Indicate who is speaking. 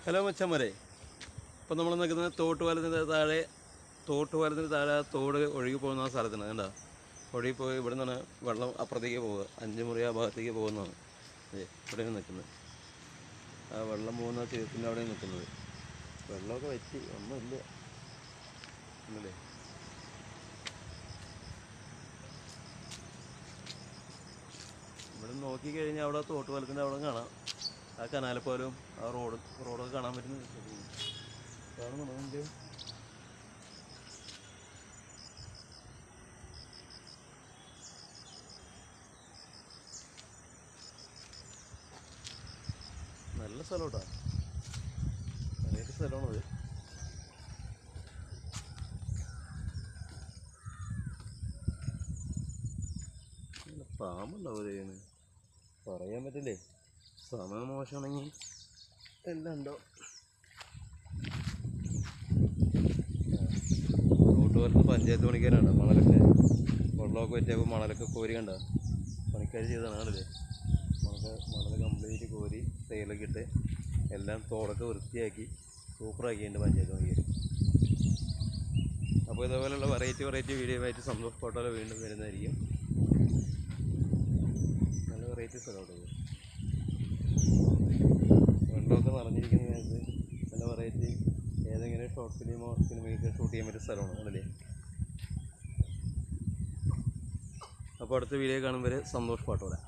Speaker 1: Hello മച്ചന്മാരെ, ഇപ്പോൾ നമ്മൾ നിൽക്കുന്നത് തോട്ടുപാലത്തിൻ്റെ താഴെ തോട് ഒഴുകി പോകുന്ന ആ സ്ഥലത്താണ്. കണ്ടോ, ഒഴുകി പോയി ഇവിടെ നിന്നാണ് വെള്ളം അപ്പുറത്തേക്ക് പോവുക. 5 മുറി ആ ഭാഗത്തേക്ക് പോകുന്നതാണ്. ഇവിടെയാണ് നിൽക്കുന്നത്. ആ വെള്ളം പോകുന്ന ചേർത്തിൻ്റെ അവിടെയാണ് നിൽക്കുന്നത്. വെള്ളമൊക്കെ വെച്ച് ഒന്നുമില്ല ഒന്നുമില്ലേ. ഇവിടെ നോക്കിക്കഴിഞ്ഞാൽ അവിടെ തോട്ടുപാലത്തിൻ്റെ അവിടെ കാണാം. ആ കനാലപ്പാലവും ആ റോഡൊക്കെ കാണാൻ പറ്റുന്ന കാണുന്നുണ്ട്. നല്ല സ്ഥലം കേട്ടോ, നല്ലൊരു സ്ഥലമാണത്. പാമ്പുണ്ടാവും, പറയാൻ പറ്റില്ലേ. സമയം മോശമാണെങ്കിൽ എല്ലാം ഉണ്ടോ. തോട്ടുപാലത്ത് പഞ്ചായത്ത് പണിക്കാരാണ്. മണലൊക്കെ വെള്ളമൊക്കെ പറ്റിയപ്പോൾ മണലൊക്കെ കോരി കണ്ട പണിക്കാർ ചെയ്തതാണ്. ആണല്ലേ, മണൽ കംപ്ലീറ്റ് കോരി തേയിലൊക്കെ ഇട്ട് എല്ലാം തോടൊക്കെ വൃത്തിയാക്കി സൂപ്പറാക്കിയിട്ടുണ്ട് പഞ്ചായത്ത് പണിക്കാർ. അപ്പോൾ ഇതേപോലെയുള്ള വെറൈറ്റി വീഡിയോ ആയിട്ട് സന്തോഷ് ഫോട്ടോയിൽ വീണ്ടും വരുന്നതായിരിക്കും. നല്ല വെറൈറ്റി സ്ഥലമാണ്. വെള്ളമൊക്കെ നിറഞ്ഞിരിക്കുന്ന നേരത്ത് നല്ല വെറൈറ്റി ഏതെങ്കിലും ഷോർട്ട് സിനിമയൊക്കെ ഷൂട്ട് ചെയ്യാൻ പറ്റിയ സ്ഥലമാണ്. ആണല്ലേ. അപ്പോൾ അടുത്ത വീഡിയോ കാണും വരെ സന്തോഷ് ഫോട്ടോയിലാണ്.